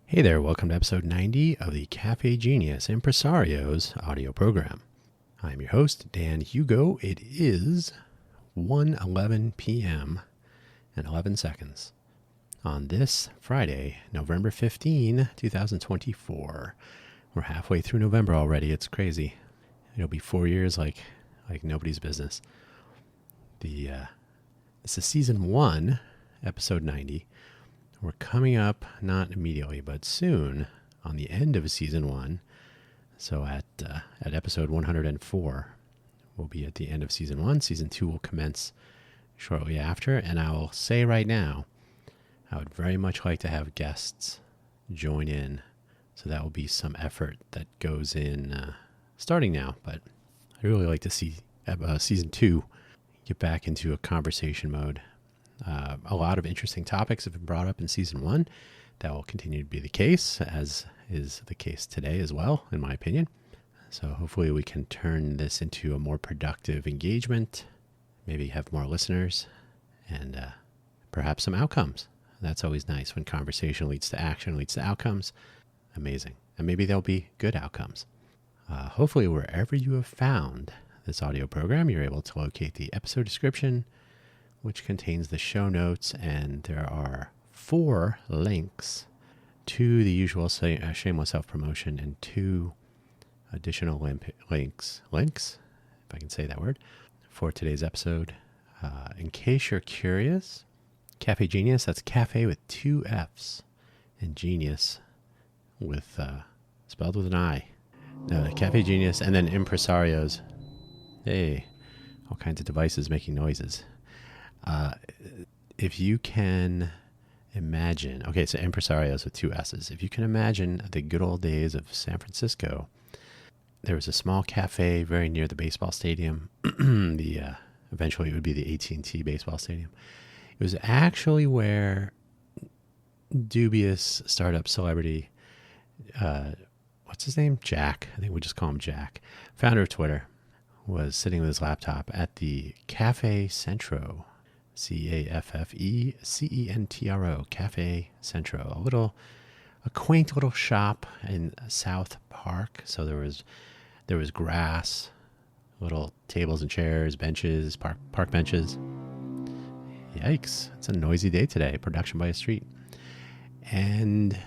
Hey there, welcome to episode 90 of the Cafe Genius Impresarios audio program. I'm your host, Dan Hugo. It is 1:11 p.m. and 11 seconds on this Friday, November 15, 2024. We're halfway through November already. It's crazy. It'll be 4 years like nobody's business. This is season 1, episode 90. We're coming up, not immediately, but soon, on the end of season 1. So at episode 104, we'll be at the end of season 1. Season 2 will commence shortly after. And I will say right now, I would very much like to have guests join in. So that will be some effort that goes in starting now. But I really like to see season 2 get back into a conversation mode. A lot of interesting topics have been brought up in season 1. That will continue to be the case, as is the case today as well, in my opinion. So hopefully we can turn this into a more productive engagement, maybe have more listeners, and perhaps some outcomes. That's always nice when conversation leads to action, leads to outcomes. Amazing. And maybe there'll be good outcomes. Hopefully wherever you have found this audio program, you're able to locate the episode description, which contains the show notes, and there are 4 links to the usual shameless self-promotion and 2 additional links, if I can say that word, for today's episode. In case you're curious, Cafe Genius, that's cafe with 2 F's, and genius with spelled with an I. No, Cafe Genius, and then Impresarios. Hey, all kinds of devices making noises. If you can imagine, okay, so Impresarios with 2 S's. If you can imagine the good old days of San Francisco, there was a small cafe very near the baseball stadium. Eventually it would be the AT&T baseball stadium. It was actually where dubious startup celebrity, what's his name? Jack. I think we'll just call him Jack. Founder of Twitter, was sitting with his laptop at the Cafe Centro. CAFFECENTRO, Cafe Centro, a quaint little shop in South Park. So there was grass, little tables and chairs, benches, park benches. Yikes! It's a noisy day today. Production by a street, and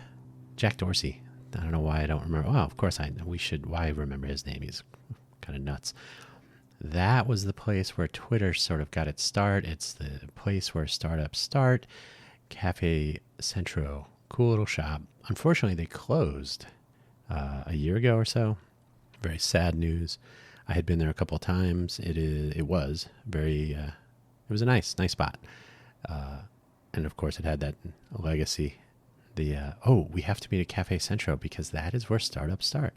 Jack Dorsey. I don't know why I don't remember. Well, of course I know. Why remember his name? He's kind of nuts. That was the place where Twitter sort of got its start. It's the place where startups start. Cafe Centro, cool little shop. Unfortunately, they closed a year ago or so. Very sad news. I had been there a couple of times. It was a nice spot. And of course, it had that legacy. We have to meet at Cafe Centro because that is where startups start.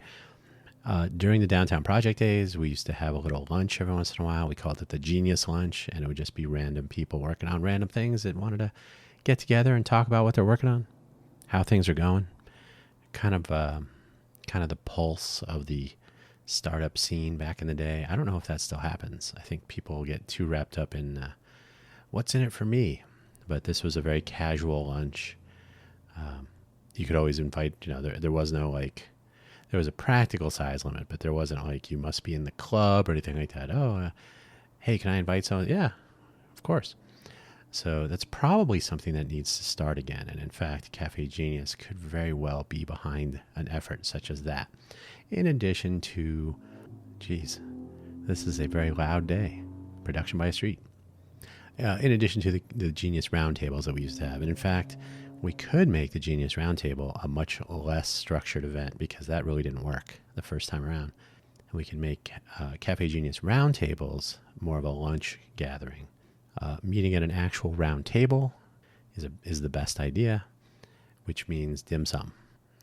During the downtown project days, we used to have a little lunch every once in a while. We called it the Genius Lunch, and it would just be random people working on random things that wanted to get together and talk about what they're working on, how things are going. Kind of the pulse of the startup scene back in the day. I don't know if that still happens. I think people get too wrapped up in what's in it for me. But this was a very casual lunch. You could always invite, there was no there was a practical size limit, but there wasn't like you must be in the club or anything like that. Hey, can I invite someone? Yeah, of course. So that's probably something that needs to start again. And in fact, Cafe Genius could very well be behind an effort such as that. In addition to, this is a very loud day. Production by a street. In addition to the Genius Roundtables that we used to have. And in fact, we could make the Genius Roundtable a much less structured event because that really didn't work the first time around. And we can make Cafe Genius Roundtables more of a lunch gathering. Meeting at an actual round table is the best idea, which means dim sum.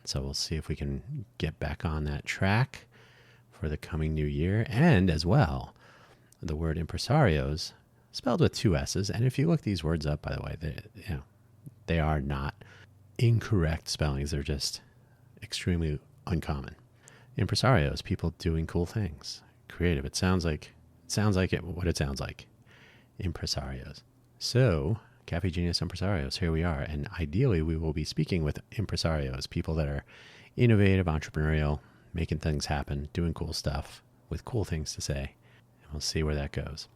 So we'll see if we can get back on that track for the coming new year. And as well, the word impresarios, spelled with 2 S's. And if you look these words up, by the way, they are not incorrect spellings. They're just extremely uncommon. Impresarios, people doing cool things, creative. It sounds like what it sounds like. Impresarios. So Cafe Genius Impresarios. Here we are. And ideally, we will be speaking with impresarios, people that are innovative, entrepreneurial, making things happen, doing cool stuff with cool things to say. And we'll see where that goes.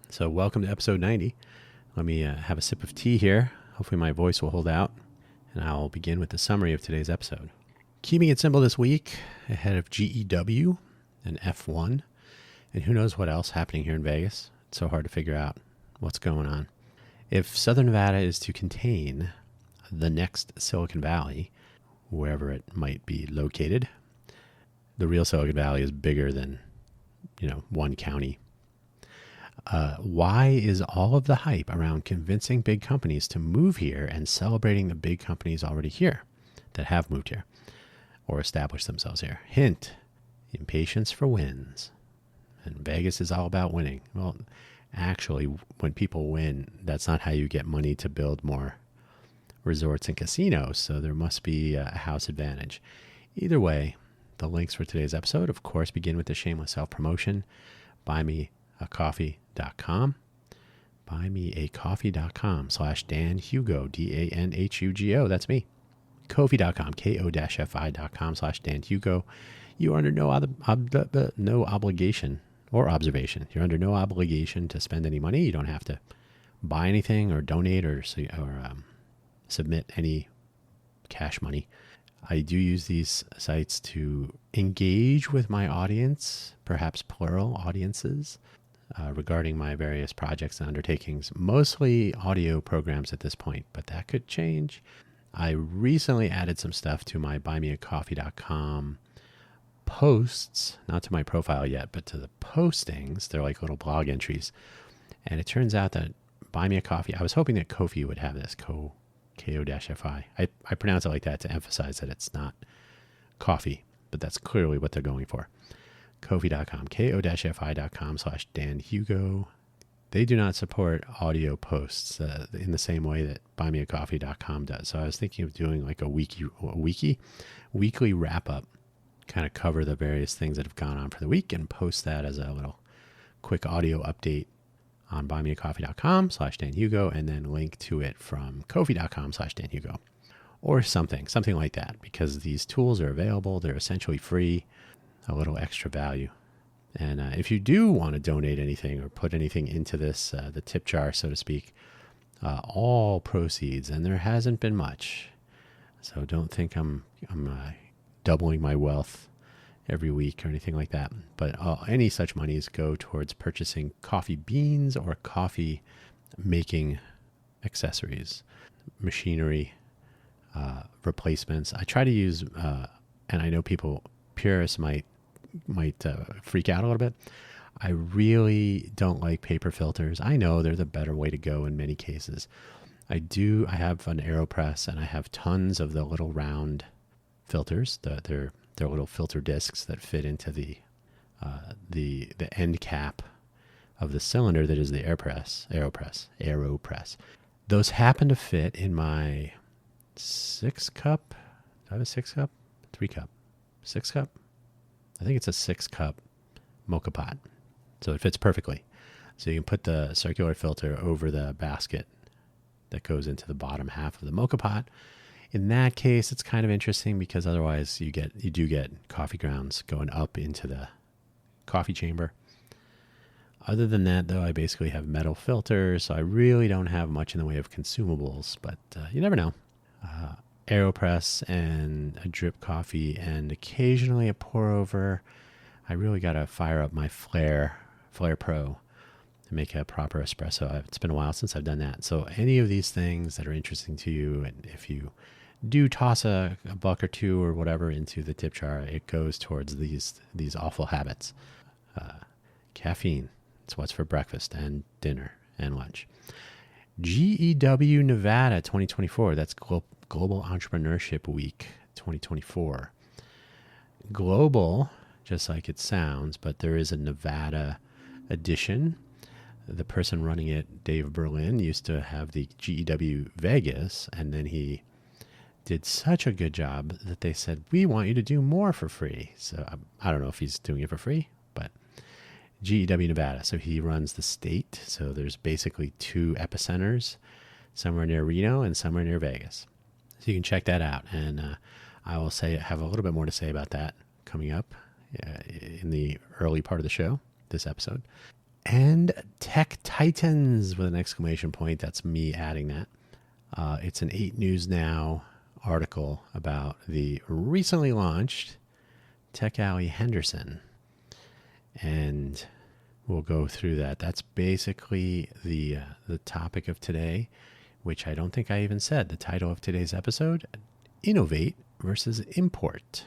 So welcome to episode 90. Let me have a sip of tea here. Hopefully my voice will hold out. And I'll begin with the summary of today's episode. Keeping it simple this week, ahead of GEW and F1. And who knows what else happening here in Vegas. It's so hard to figure out what's going on. If Southern Nevada is to contain the next Silicon Valley, wherever it might be located, the real Silicon Valley is bigger than, one county. Why is all of the hype around convincing big companies to move here and celebrating the big companies already here that have moved here or established themselves here? Hint, impatience for wins. And Vegas is all about winning. Well, actually, when people win, that's not how you get money to build more resorts and casinos. So there must be a house advantage. Either way, the links for today's episode, of course, begin with the shameless self-promotion. Buymeacoffee.com. Buymeacoffee.com/Dan Hugo, DANHUGO. That's me. Ko-fi.com, KO-fi.com/Dan Hugo. You are under no obligation or observation. You're under no obligation to spend any money. You don't have to buy anything or donate or submit any cash money. I do use these sites to engage with my audience, perhaps plural audiences, regarding my various projects and undertakings, mostly audio programs at this point, but that could change. I recently added some stuff to my buymeacoffee.com posts, not to my profile yet, but to the postings. They're like little blog entries. And it turns out that Buy Me a Coffee, I was hoping that Ko-fi would have this, Ko-fi. I pronounce it like that to emphasize that it's not coffee, but that's clearly what they're going for. Ko-fi.com, Ko-fi.com/Dan Hugo. They do not support audio posts in the same way that buymeacoffee.com does. So I was thinking of doing like a weekly wrap up, kind of cover the various things that have gone on for the week and post that as a little quick audio update on buymeacoffee.com/Dan Hugo and then link to it from Ko-fi.com/Dan Hugo or something like that, because these tools are available. They're essentially free, a little extra value. And if you do want to donate anything or put anything into this, the tip jar, so to speak, all proceeds, and there hasn't been much. So don't think I'm doubling my wealth every week or anything like that. But any such monies go towards purchasing coffee beans or coffee making accessories, machinery, replacements. I try to use, and I know purists might freak out a little bit. I really don't like paper filters. I know they're the better way to go in many cases. I have an AeroPress and I have tons of the little round filters. They're little filter discs that fit into the end cap of the cylinder that is the AeroPress. Those happen to fit in my 6-cup. Do I have a 6-cup? 3-cup? 6-cup? I think it's a 6-cup mocha pot. So it fits perfectly. So you can put the circular filter over the basket that goes into the bottom half of the mocha pot. In that case, it's kind of interesting because otherwise you do get coffee grounds going up into the coffee chamber. Other than that, though, I basically have metal filters, so I really don't have much in the way of consumables, but you never know. AeroPress and a drip coffee and occasionally a pour over. I really got to fire up my Flair Pro to make a proper espresso. It's been a while since I've done that. So any of these things that are interesting to you, and if you do toss a buck or two or whatever into the tip jar, it goes towards these awful habits. Caffeine. It's what's for breakfast and dinner and lunch. GEW Nevada 2024. That's Global Entrepreneurship Week 2024. Global, just like it sounds, but there is a Nevada edition. The person running it, Dave Berlin, used to have the GEW Vegas, and then he did such a good job that they said, we want you to do more for free. So I don't know if he's doing it for free, but GEW Nevada. So he runs the state. So there's basically 2 epicenters. somewhere near Reno and somewhere near Vegas. So you can check that out. And I will have a little bit more to say about that coming up in the early part of the show, this episode. And Tech Titans with an exclamation point. That's me adding that. It's an 8 News Now article about the recently launched Tech Alley Henderson. And we'll go through that. That's basically the topic of today, which I don't think I even said. The title of today's episode, Innovate versus Import.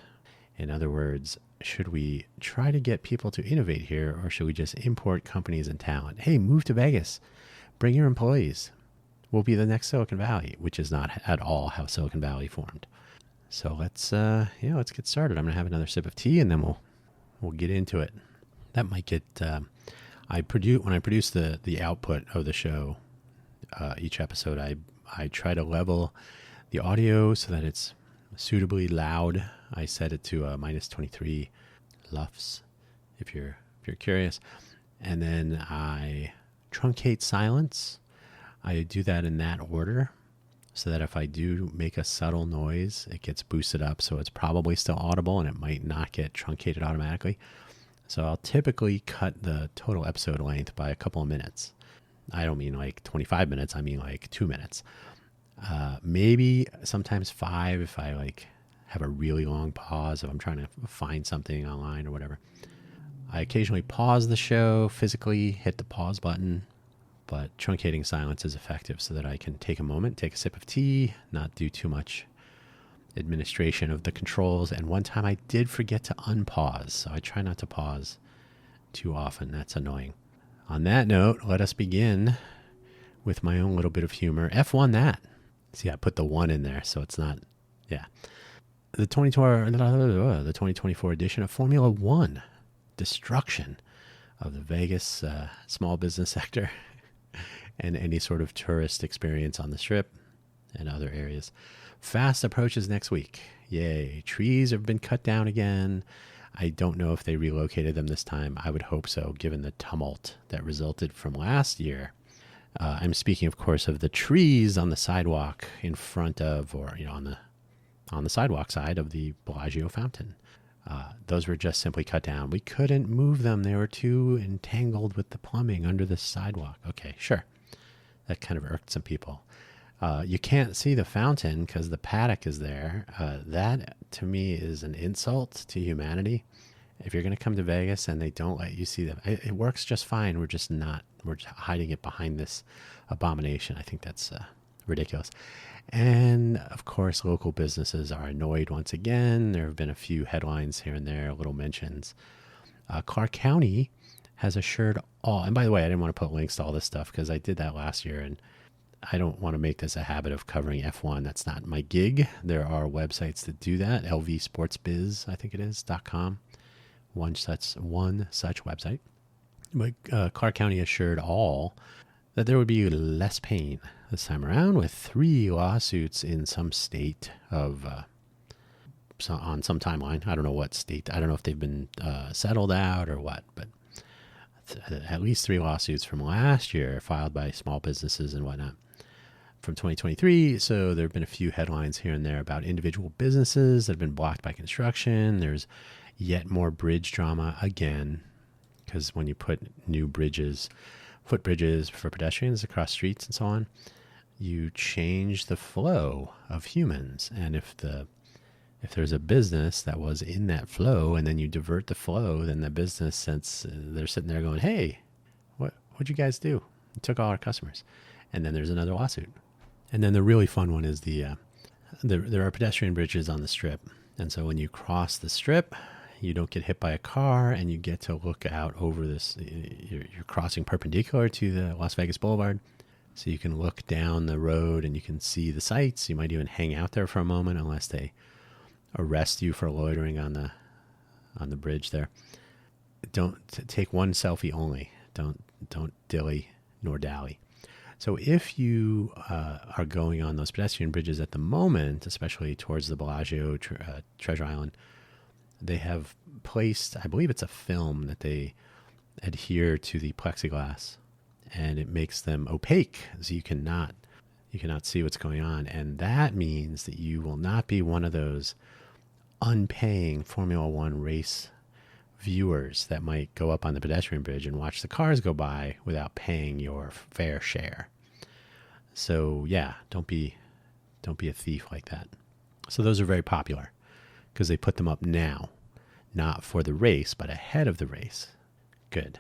In other words, should we try to get people to innovate here, or should we just import companies and talent? Hey, move to Vegas. Bring your employees. We'll be the next Silicon Valley, which is not at all how Silicon Valley formed. So let's get started. I'm going to have another sip of tea, and then we'll get into it. That might get... when I produce the output of the show, each episode, I try to level the audio so that it's suitably loud. I set it to minus 23 lufs, if you're curious, and then I truncate silence. I do that in that order, so that if I do make a subtle noise, it gets boosted up, so it's probably still audible and it might not get truncated automatically. So I'll typically cut the total episode length by a couple of minutes. I don't mean like 25 minutes. I mean like 2 minutes. Maybe sometimes 5 if I like have a really long pause, if I'm trying to find something online or whatever. I occasionally pause the show, physically hit the pause button, but truncating silence is effective so that I can take a moment, take a sip of tea, not do too much administration of the controls. And one time I did forget to unpause, so I try not to pause too often. That's annoying. On that note, let us begin with my own little bit of humor. F1 that. See, I put the 1 in there, so it's not, yeah. The 2024 edition of Formula One, destruction of the Vegas small business sector and any sort of tourist experience on the Strip and other areas. Fast approaches next week. Yay. Trees have been cut down again. I don't know if they relocated them this time. I would hope so, given the tumult that resulted from last year. I'm speaking, of course, of the trees on the sidewalk in front of, or on the sidewalk side of the Bellagio fountain. Those were just simply cut down. We couldn't move them. They were too entangled with the plumbing under the sidewalk. Okay, sure. That kind of irked some people. You can't see the fountain because the paddock is there. That, to me, is an insult to humanity. If you're going to come to Vegas and they don't let you see them, it works just fine. We're just hiding it behind this abomination. I think that's ridiculous. And, of course, local businesses are annoyed once again. There have been a few headlines here and there, little mentions. Clark County has assured all, and by the way, I didn't want to put links to all this stuff because I did that last year, and I don't want to make this a habit of covering F1. That's not my gig. There are websites that do that. LVSportsBiz, I think it is, .com. One such website. But Clark County assured all that there would be less pain this time around, with 3 lawsuits in some state of on some timeline. I don't know what state. I don't know if they've been settled out or what, but at least 3 lawsuits from last year filed by small businesses and whatnot from 2023. So there have been a few headlines here and there about individual businesses that have been blocked by construction. There's yet more bridge drama again, because when you put new footbridges for pedestrians across streets and so on, you change the flow of humans. And if there's a business that was in that flow and then you divert the flow, then the business, since they're sitting there going, hey, what'd you guys do? You took all our customers. And then there's another lawsuit. And then the really fun one is there are pedestrian bridges on the Strip. And so when you cross the Strip, you don't get hit by a car, and you get to look out over this. You're crossing perpendicular to the Las Vegas Boulevard, so you can look down the road and you can see the sights. You might even hang out there for a moment, unless they arrest you for loitering on the bridge there. Don't take one selfie only. Don't dilly nor dally. So if you are going on those pedestrian bridges at the moment, especially towards the Bellagio, Treasure Island, they have placed, I believe it's a film that they adhere to the plexiglass, and it makes them opaque, so you cannot, You cannot see what's going on. And that means that you will not be one of those unpaying Formula One race viewers that might go up on the pedestrian bridge and watch the cars go by without paying your fair share. So yeah, don't be a thief like that. So those are very popular because they put them up now, not for the race, but ahead of the race. Good.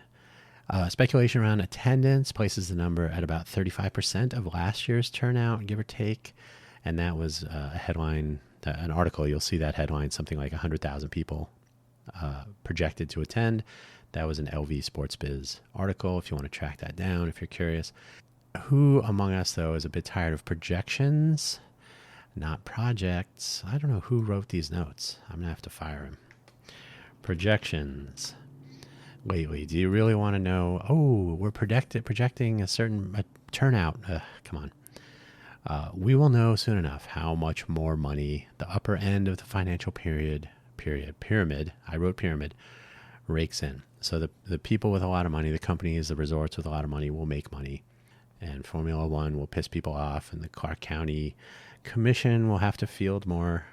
Speculation around attendance places the number at about 35% of last year's turnout, give or take. And that was a headline, an article. You'll see that headline, something like 100,000 people projected to attend. That was an LV Sports Biz article, if you want to track that down, if you're curious. Who among us, though, is a bit tired of projections, not projects? I don't know who wrote these notes. I'm going to have to fire him. Projections. Lately, do you really want to know? Oh, we're projecting a certain turnout. Come on. We will know soon enough how much more money the upper end of the financial pyramid, I wrote pyramid, rakes in. So the people with a lot of money, the companies, the resorts with a lot of money will make money. And Formula One will piss people off, and the Clark County Commission will have to field more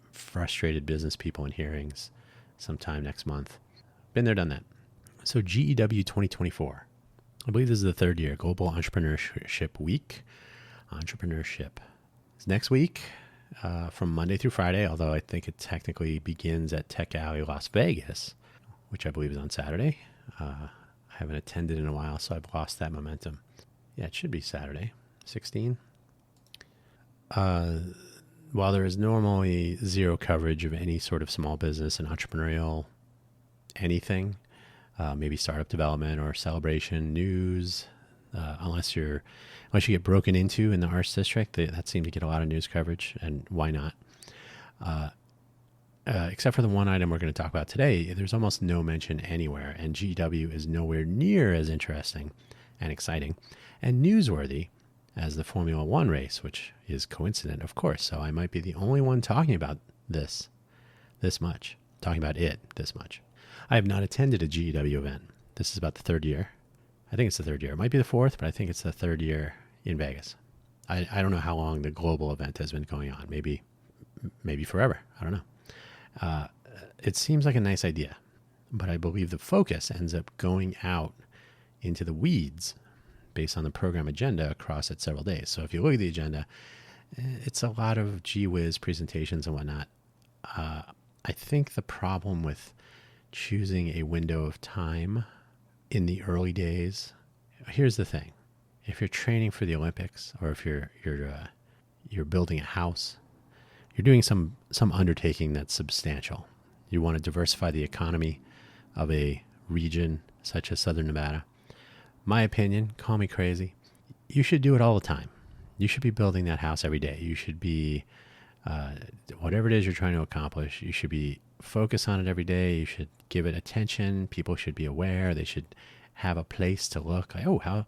frustrated business people in hearings sometime next month. Been there, done that. So GEW 2024. I believe this is the third year, Global Entrepreneurship Week. Entrepreneurship. It's next week from Monday through Friday, although I think it technically begins at Tech Alley, Las Vegas, which I believe is on Saturday. I haven't attended in a while, so I've lost that momentum. Yeah, it should be Saturday, 16. While there is normally zero coverage of any sort of small business and entrepreneurial anything, maybe startup development or celebration news, unless you get broken into in the arts district, that seemed to get a lot of news coverage, and why not? Except for the one item we're going to talk about today, there's almost no mention anywhere, and GEW is nowhere near as interesting and exciting and newsworthy as the Formula One race, which is coincident, of course. So I might be the only one talking about this much, talking about it this much. I have not attended a GEW event. This is about the third year. I think it's the third year. It might be the fourth, but I think it's the third year in Vegas. I don't know how long the global event has been going on. Maybe forever. I don't know. It seems like a nice idea, but I believe the focus ends up going out into the weeds based on the program agenda across it several days. So if you look at the agenda, it's a lot of gee whiz presentations and whatnot. I think the problem with choosing a window of time in the early days, here's the thing. If you're training for the Olympics, or if you're building a house, you're doing some undertaking that's substantial. You want to diversify the economy of a region such as Southern Nevada. My opinion, call me crazy, you should do it all the time. You should be building that house every day. You should be, whatever it is you're trying to accomplish, you should be focused on it every day. You should give it attention. People should be aware. They should have a place to look. Like, oh,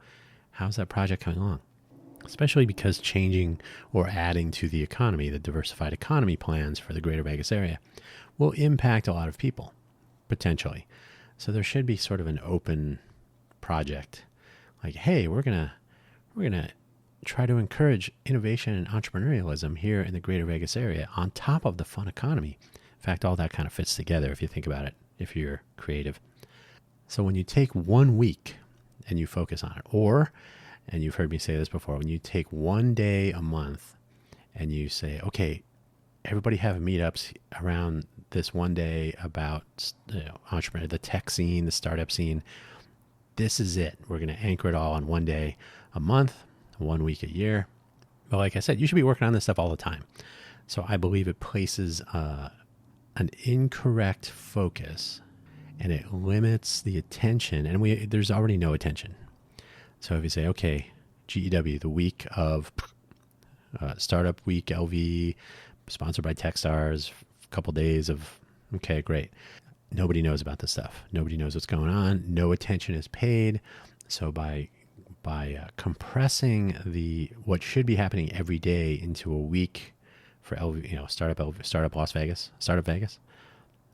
how's that project coming along? Especially because changing or adding to the economy, the diversified economy plans for the greater Vegas area, will impact a lot of people, potentially. So there should be sort of an open project. Like, hey, we're gonna try to encourage innovation and entrepreneurialism here in the greater Vegas area on top of the fun economy. In fact, all that kind of fits together if you think about it, if you're creative. So when you take 1 week and you focus on it, and you've heard me say this before, when you take 1 day a month and you say, okay, everybody have meetups around this 1 day about entrepreneur, the tech scene, the startup scene. This is it. We're going to anchor it all on 1 day a month, 1 week a year. But like I said, you should be working on this stuff all the time. So I believe it places an incorrect focus, and it limits the attention. And there's already no attention. So if you say, okay, GEW, the week of Startup Week LV, sponsored by Techstars, a couple days of, okay, great. Nobody knows about this stuff. Nobody knows what's going on. No attention is paid. So by compressing what should be happening every day into a week for LV, Startup Las Vegas, Startup Vegas,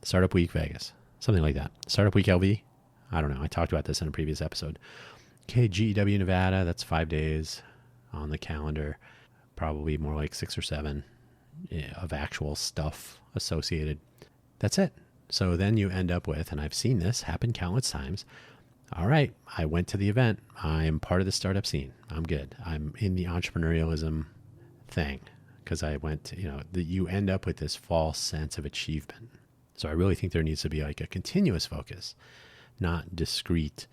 Startup Week Vegas, something like that. Startup Week LV. I don't know. I talked about this in a previous episode. Okay, GEW Nevada, that's 5 days. on the calendar, probably more like 6 or 7 of actual stuff associated. That's it. So then you end up with, and I've seen this happen countless times, all right, I went to the event. I'm part of the startup scene. I'm good. I'm in the entrepreneurialism thing because I went to, you end up with this false sense of achievement. So I really think there needs to be like a continuous focus, not discrete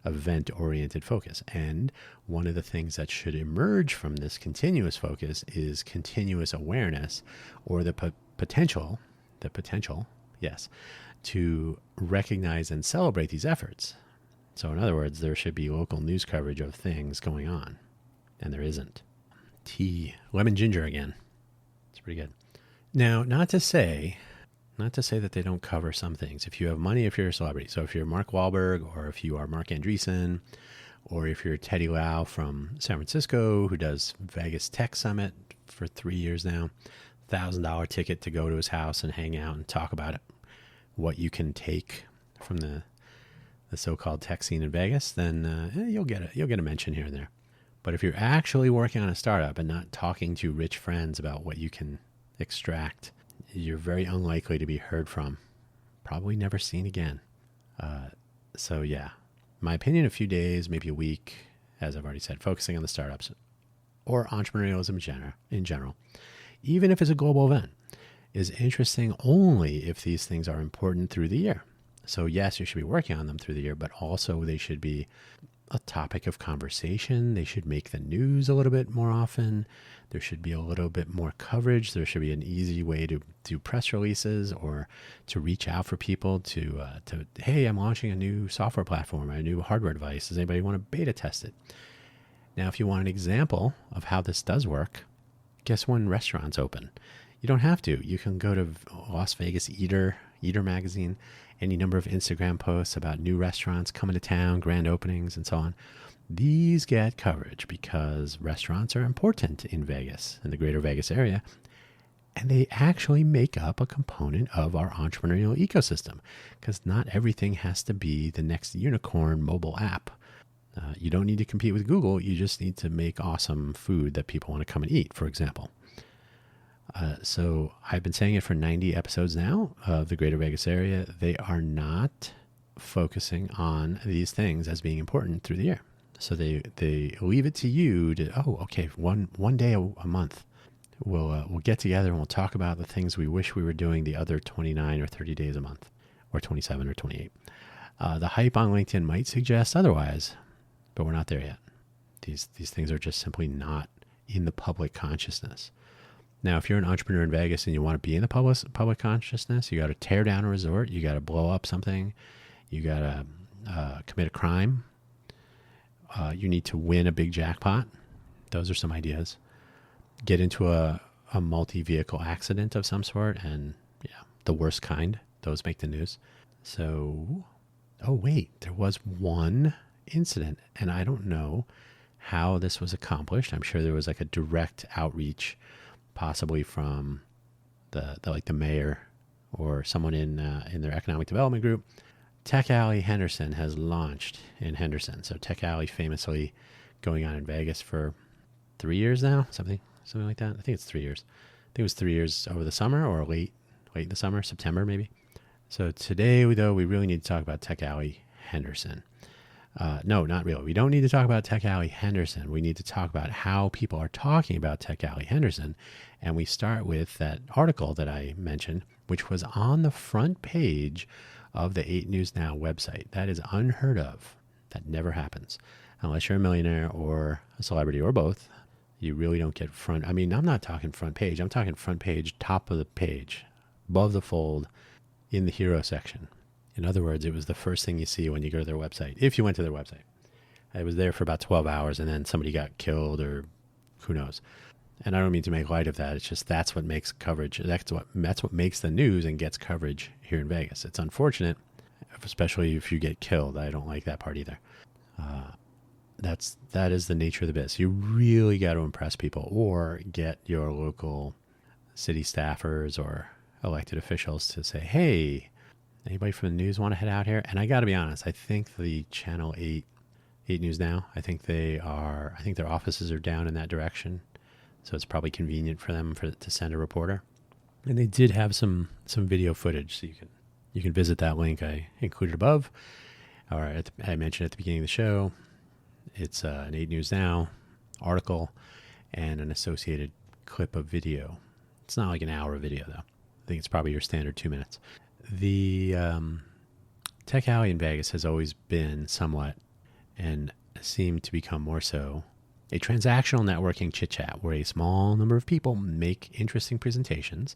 event-oriented focus. And one of the things that should emerge from this continuous focus is continuous awareness, or the potential, yes, to recognize and celebrate these efforts. So in other words, there should be local news coverage of things going on, and there isn't. Tea, lemon ginger again. It's pretty good. Now, not to say that they don't cover some things. If you have money, if you're a celebrity. So if you're Mark Wahlberg, or if you are Mark Andreessen, or if you're Teddy Lau from San Francisco, who does Vegas Tech Summit for 3 years now, $1,000 ticket to go to his house and hang out and talk about it, what you can take from the so-called tech scene in Vegas, then you'll get a mention here and there. But if you're actually working on a startup and not talking to rich friends about what you can extract, you're very unlikely to be heard from. Probably never seen again. So yeah, my opinion, a few days, maybe a week, as I've already said, focusing on the startups or entrepreneurialism in general, even if it's a global event, is interesting only if these things are important through the year. So yes, you should be working on them through the year, but also they should be a topic of conversation. They should make the news a little bit more often. There should be a little bit more coverage. There should be an easy way to do press releases or to reach out for people to hey, I'm launching a new software platform, a new hardware device. Does anybody want to beta test it? Now, if you want an example of how this does work, guess when restaurants open? You don't have to. You can go to Las Vegas Eater magazine, any number of Instagram posts about new restaurants coming to town, grand openings, and so on. These get coverage because restaurants are important in Vegas, in the greater Vegas area, and they actually make up a component of our entrepreneurial ecosystem because not everything has to be the next unicorn mobile app. You don't need to compete with Google. You just need to make awesome food that people want to come and eat, for example. So I've been saying it for 90 episodes now of the greater Vegas area. They are not focusing on these things as being important through the year. So they leave it to you to, one day a month, we'll get together and we'll talk about the things we wish we were doing the other 29 or 30 days a month, or 27 or 28. The hype on LinkedIn might suggest otherwise, but we're not there yet. These things are just simply not in the public consciousness. Now, if you're an entrepreneur in Vegas and you want to be in the public consciousness, you got to tear down a resort, you got to blow up something, you got to commit a crime, you need to win a big jackpot. Those are some ideas. Get into a multi-vehicle accident of some sort, and the worst kind. Those make the news. So, there was one incident, and I don't know how this was accomplished. I'm sure there was like a direct outreach, possibly from the mayor or someone in their economic development group. Tech Alley Henderson has launched in Henderson. So Tech Alley famously going on in Vegas for 3 years now, something like that. I think it's 3 years. I think it was 3 years over the summer or late in the summer, September maybe. So today, though, we really need to talk about Tech Alley Henderson. No, not really. We don't need to talk about Tech Alley Henderson. We need to talk about how people are talking about Tech Alley Henderson. And we start with that article that I mentioned, which was on the front page of the 8 News Now website. That is unheard of. That never happens. Unless you're a millionaire or a celebrity or both, you really don't get front. I mean, I'm not talking front page. I'm talking front page, top of the page, above the fold, in the hero section. In other words, it was the first thing you see when you go to their website, if you went to their website. I was there for about 12 hours and then somebody got killed or who knows. And I don't mean to make light of that. It's just that's what makes coverage. That's what makes the news and gets coverage here in Vegas. It's unfortunate, especially if you get killed. I don't like that part either. That is the nature of the business. You really got to impress people or get your local city staffers or elected officials to say, hey, anybody from the news want to head out here? And I got to be honest, I think the Channel 8 8 News Now. I think their offices are down in that direction. So it's probably convenient for them to send a reporter. And they did have some video footage, so you can visit that link I included above, or I mentioned at the beginning of the show. It's an 8 News Now article and an associated clip of video. It's not like an hour of video, though. I think it's probably your standard 2 minutes. The Tech Alley in Vegas has always been somewhat, and seemed to become more so, a transactional networking chit-chat where a small number of people make interesting presentations.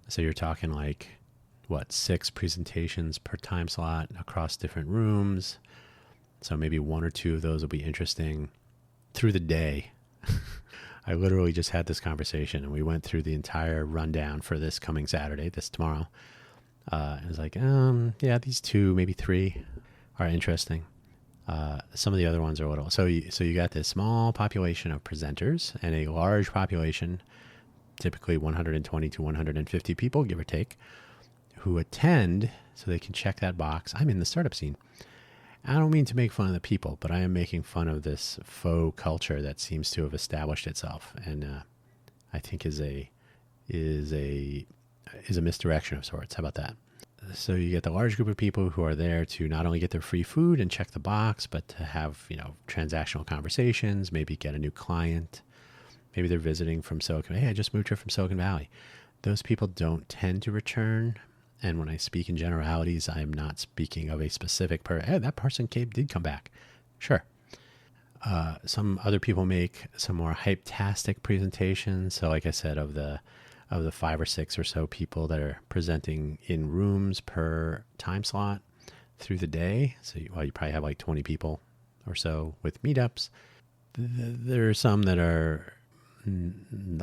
So you're talking like, 6 presentations per time slot across different rooms. So maybe 1 or 2 of those will be interesting through the day. I literally just had this conversation, and we went through the entire rundown for this coming Saturday, tomorrow. It was like, yeah, these 2, maybe 3 are interesting. Some of the other ones are a little. So you got this small population of presenters and a large population, typically 120 to 150 people, give or take, who attend so they can check that box. I'm in the startup scene. I don't mean to make fun of the people, but I am making fun of this faux culture that seems to have established itself, and I think is a misdirection of sorts. How about that? So you get the large group of people who are there to not only get their free food and check the box, but to have, transactional conversations, maybe get a new client. Maybe they're visiting from Silicon. Hey, I just moved here from Silicon Valley. Those people don't tend to return. And when I speak in generalities, I am not speaking of a specific person. Hey, that person did come back. Sure. Some other people make some more hype-tastic presentations. So like I said, of the 5 or 6 or so people that are presenting in rooms per time slot through the day. So you probably have like 20 people or so with meetups. There are some that are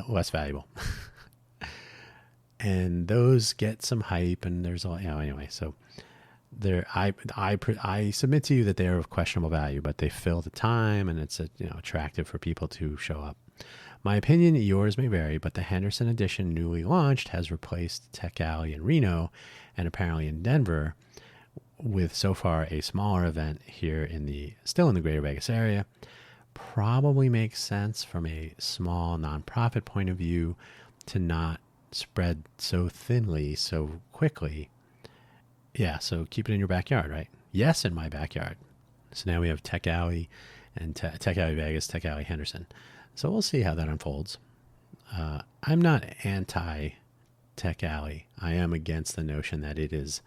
less valuable. And those get some hype, and there's all, anyway. So I submit to you that they are of questionable value, but they fill the time, and it's attractive for people to show up. My opinion, yours may vary, but the Henderson edition newly launched has replaced Tech Alley in Reno and apparently in Denver, with so far a smaller event here still in the greater Vegas area. Probably makes sense from a small nonprofit point of view to not spread so thinly so quickly. Yeah, so keep it in your backyard, right? Yes, in my backyard. So now we have Tech Alley and Tech Alley Vegas, Tech Alley Henderson. So we'll see how that unfolds. I'm not anti-Tech Alley. I am against the notion that it is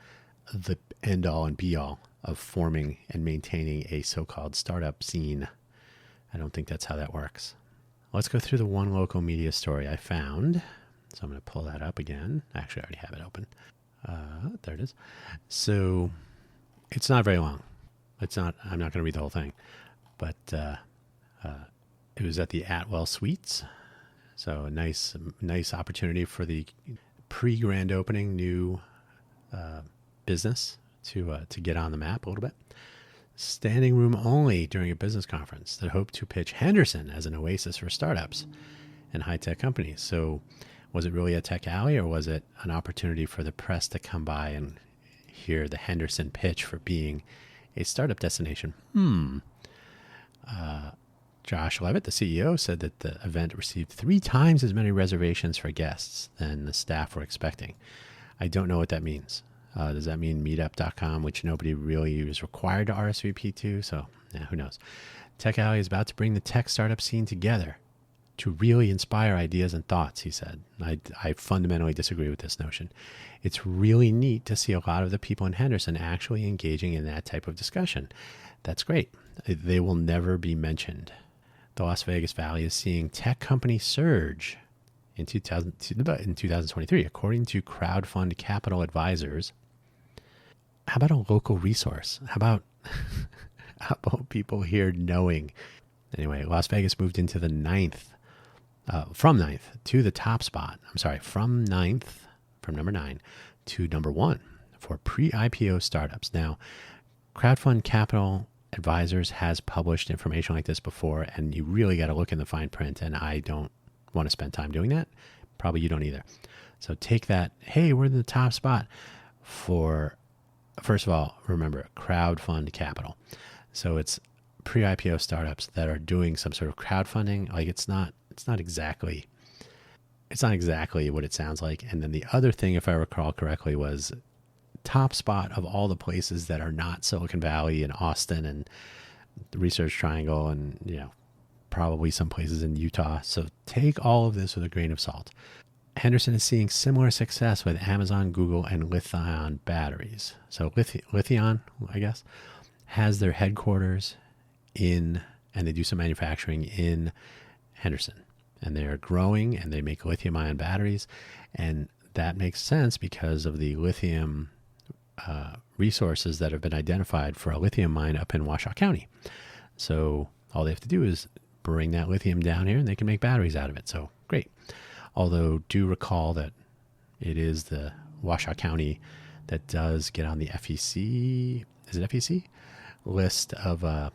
the end-all and be-all of forming and maintaining a so-called startup scene. I don't think that's how that works. Let's go through the one local media story I found. So I'm going to pull that up again. Actually, I already have it open. There it is. So it's not very long. I'm not going to read the whole thing. But it was at the Atwell Suites. So a nice opportunity for the pre-grand opening new business to get on the map a little bit. Standing room only during a business conference that hoped to pitch Henderson as an oasis for startups and high-tech companies. So was it really a Tech Alley, or was it an opportunity for the press to come by and hear the Henderson pitch for being a startup destination? Josh Levitt, the CEO, said that the event received 3 times as many reservations for guests than the staff were expecting. I don't know what that means. Does that mean meetup.com, which nobody really was required to RSVP to? So, who knows? Tech Alley is about to bring the tech startup scene together to really inspire ideas and thoughts, he said. I fundamentally disagree with this notion. It's really neat to see a lot of the people in Henderson actually engaging in that type of discussion. That's great. They will never be mentioned. The Las Vegas Valley is seeing tech companies surge in 2023, according to crowdfund capital advisors. How about a local resource? How about people here knowing? Anyway, Las Vegas moved into the from 9th to the top spot. From number 9 to number 1 for pre-IPO startups. Now, crowdfund capital advisors has published information like this before, and you really got to look in the fine print, and I don't want to spend time doing that. Probably you don't either. So take that, hey, we're in the top spot for, first of all, remember, crowdfund capital. So it's pre-IPO startups that are doing some sort of crowdfunding. Like it's not exactly what it sounds like. And then the other thing, if I recall correctly, was top spot of all the places that are not Silicon Valley and Austin and the Research Triangle and, probably some places in Utah. So take all of this with a grain of salt. Henderson is seeing similar success with Amazon, Google, and Lithion batteries. So Lithion, I guess, has their headquarters and they do some manufacturing in Henderson. And they're growing and they make lithium ion batteries. And that makes sense because of the lithium resources that have been identified for a lithium mine up in Washoe County. So all they have to do is bring that lithium down here and they can make batteries out of it. So great. Although do recall that it is the Washoe County that does get on the FEC, is it FEC? List of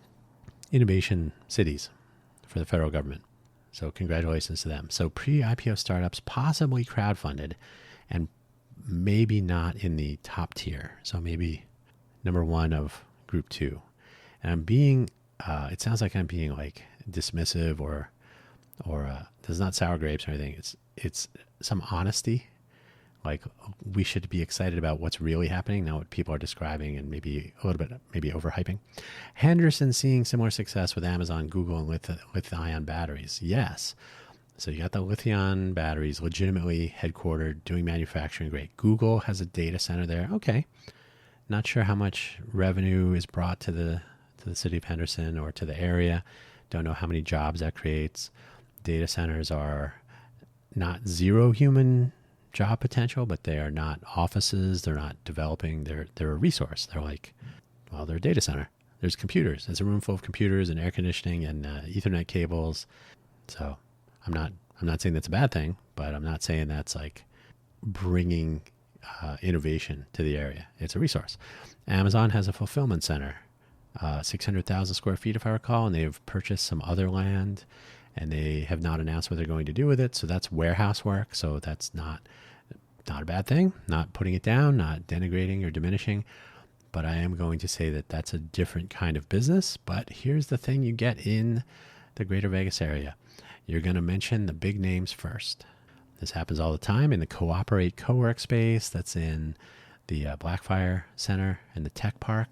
innovation cities for the federal government. So congratulations to them. So pre-IPO startups possibly crowdfunded and maybe not in the top tier. So maybe number one of group two. And I'm being, it sounds like I'm being like dismissive or there's not sour grapes or anything. It's some honesty. Like we should be excited about what's really happening, not what people are describing and maybe a little bit, maybe overhyping. Henderson seeing similar success with Amazon, Google, and lithium batteries. Yes. So you got the lithium batteries legitimately headquartered, doing manufacturing. Great. Google has a data center there. Okay. Not sure how much revenue is brought to the city of Henderson or to the area. Don't know how many jobs that creates. Data centers are not zero human job potential, but they are not offices. They're not developing. They're a resource. They're like, well, they're a data center. There's computers. There's a room full of computers and air conditioning and Ethernet cables. So I'm not saying that's a bad thing, but I'm not saying that's like bringing innovation to the area. It's a resource. Amazon has a fulfillment center, 600,000 square feet, if I recall, and they've purchased some other land and they have not announced what they're going to do with it. So that's warehouse work. So that's not a bad thing, not putting it down, not denigrating or diminishing. But I am going to say that that's a different kind of business. But here's the thing you get in the greater Vegas area. You're going to mention the big names first. This happens all the time in the Cooperate co-work space that's in the Blackfire Center and the Tech Park.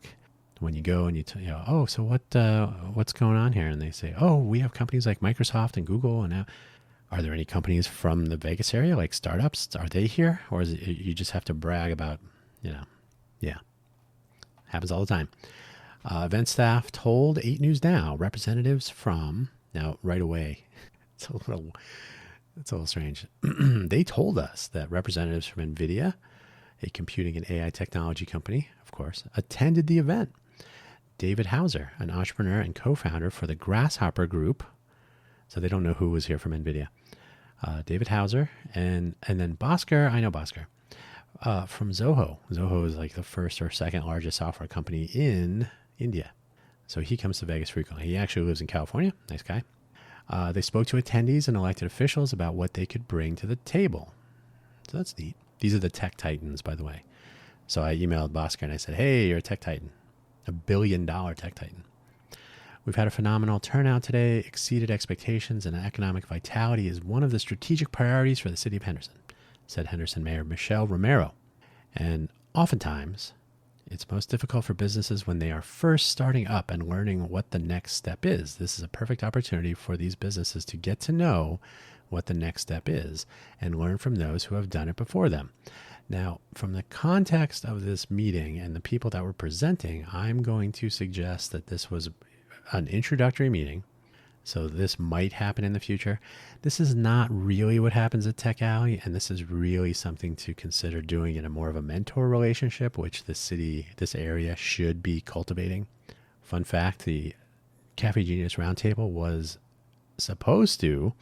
When you go and you oh, so what's going on here? And they say, oh, we have companies like Microsoft and Google. And now, are there any companies from the Vegas area, like startups? Are they here? Or is it, you just have to brag about, yeah. Happens all the time. Event staff told 8 News Now representatives from, now right away, it's a little strange. They told us that representatives from NVIDIA, a computing and AI technology company, of course, attended the event. David Hauser, an entrepreneur and co-founder for the Grasshopper Group. So they don't know who was here from NVIDIA. David Hauser and then Bhaskar, I know Bhaskar, from Zoho. Zoho is like the first or second largest software company in India. So he comes to Vegas frequently. He actually lives in California. Nice guy. They spoke to attendees and elected officials about what they could bring to the table. So that's neat. These are the tech titans, by the way. So I emailed Bhaskar and I said, hey, you're a tech titan, $1 billion tech titan. We've had a phenomenal turnout today, exceeded expectations, and economic vitality is one of the strategic priorities for the city of Henderson, said Henderson Mayor Michelle Romero. And oftentimes, it's most difficult for businesses when they are first starting up and learning what the next step is. This is a perfect opportunity for these businesses to get to know what the next step is and learn from those who have done it before them. Now, from the context of this meeting and the people that were presenting, I'm going to suggest that this was an introductory meeting. So this might happen in the future. This is not really what happens at Tech Alley, and this is really something to consider doing in a more of a mentor relationship, which this area should be cultivating. Fun fact, the Cafe Genius Roundtable was supposed to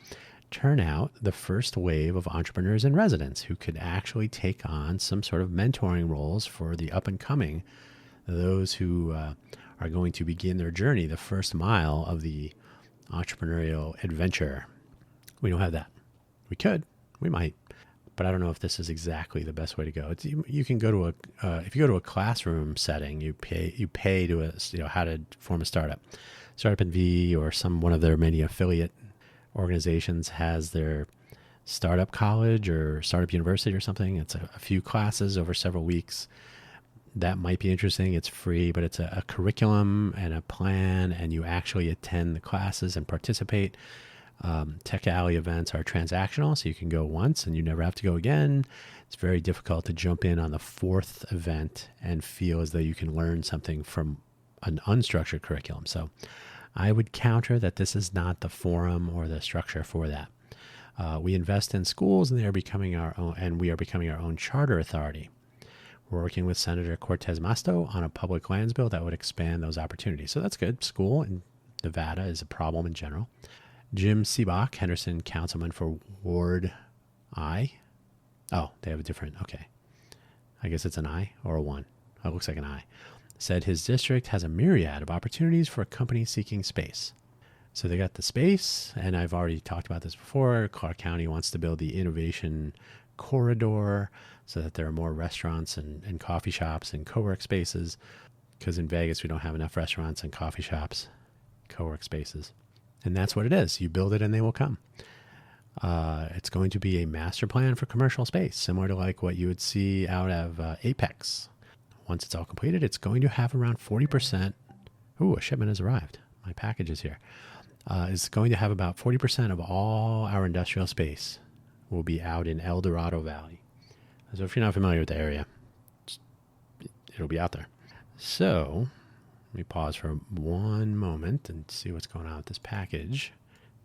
turn out the first wave of entrepreneurs and residents who could actually take on some sort of mentoring roles for the up and coming, those who are going to begin their journey, the first mile of the entrepreneurial adventure. We don't have that. We could, we might, but I don't know if this is exactly the best way to go. You can go to if you go to a classroom setting, you pay to how to form a startup. Startup and V or one of their many affiliate organizations has their startup college or startup university or something. It's a few classes over several weeks. That might be interesting. It's free, but it's a curriculum and a plan, and you actually attend the classes and participate. Tech Alley events are transactional, so you can go once and you never have to go again. It's very difficult to jump in on the fourth event and feel as though you can learn something from an unstructured curriculum. So I would counter that this is not the forum or the structure for that. We invest in schools, and we are becoming our own charter authority. We're working with Senator Cortez Masto on a public lands bill that would expand those opportunities. So that's good. School in Nevada is a problem in general. Jim Seebach, Henderson councilman for Ward I. Oh, they have a different, okay. I guess it's an I or a 1. Oh, it looks like an I. Said his district has a myriad of opportunities for companies seeking space. So they got the space, and I've already talked about this before. Clark County wants to build the innovation corridor so that there are more restaurants and coffee shops and co-work spaces, because in Vegas we don't have enough restaurants and coffee shops, co-work spaces. And that's what it is. You build it and they will come. It's going to be a master plan for commercial space, similar to like what you would see out of Apex. Once it's all completed, it's going to have around 40%. Ooh, a shipment has arrived. My package is here. It's going to have about 40% of all our industrial space will be out in El Dorado Valley. So if you're not familiar with the area, it'll be out there. So let me pause for one moment and see what's going on with this package.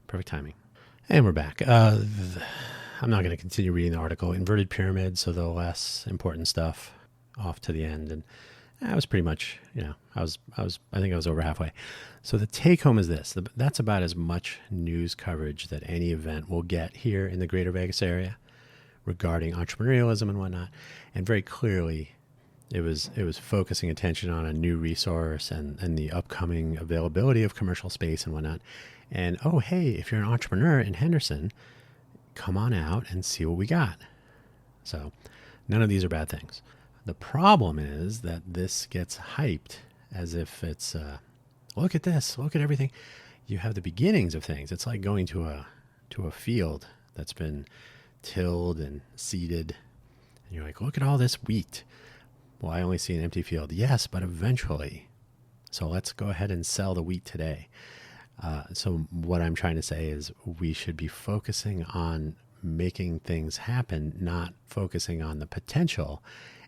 Perfect timing. And we're back. I'm not going to continue reading the article. Inverted pyramid, so the less important stuff off to the end. And I was pretty much, I think I was over halfway. So the take home is this. That's about as much news coverage that any event will get here in the greater Vegas area regarding entrepreneurialism and whatnot. And very clearly, it was focusing attention on a new resource and the upcoming availability of commercial space and whatnot. And, oh, hey, if you're an entrepreneur in Henderson, come on out and see what we got. So none of these are bad things. The problem is that this gets hyped as if it's, look at this, look at everything. You have the beginnings of things. It's like going to a field that's been tilled and seeded. And you're like, look at all this wheat. Well, I only see an empty field. Yes, but eventually. So let's go ahead and sell the wheat today. So what I'm trying to say is we should be focusing on making things happen, not focusing on the potential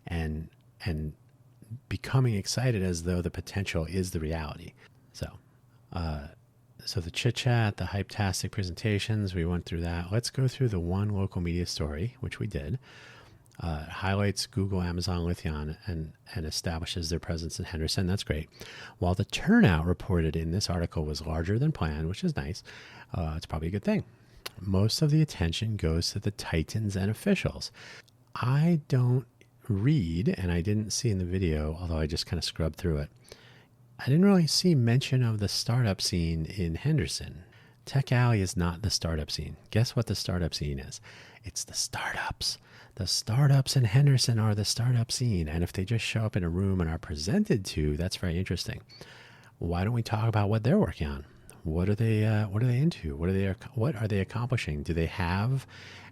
and becoming excited as though the potential is the reality. So the chit chat, the hype-tastic presentations, we went through that. Let's go through the one local media story, which we did. It highlights Google, Amazon, Lithion, and establishes their presence in Henderson. That's great. While the turnout reported in this article was larger than planned, which is nice, it's probably a good thing. Most of the attention goes to the titans and officials. I don't read, and I didn't see in the video, although I just kind of scrubbed through it, I didn't really see mention of the startup scene in Henderson. Tech Alley is not the startup scene. Guess what the startup scene is? It's the startups. The startups in Henderson are the startup scene. And if they just show up in a room and are presented to, that's very interesting. Why don't we talk about what they're working on? What are they into? What are they accomplishing? Do they have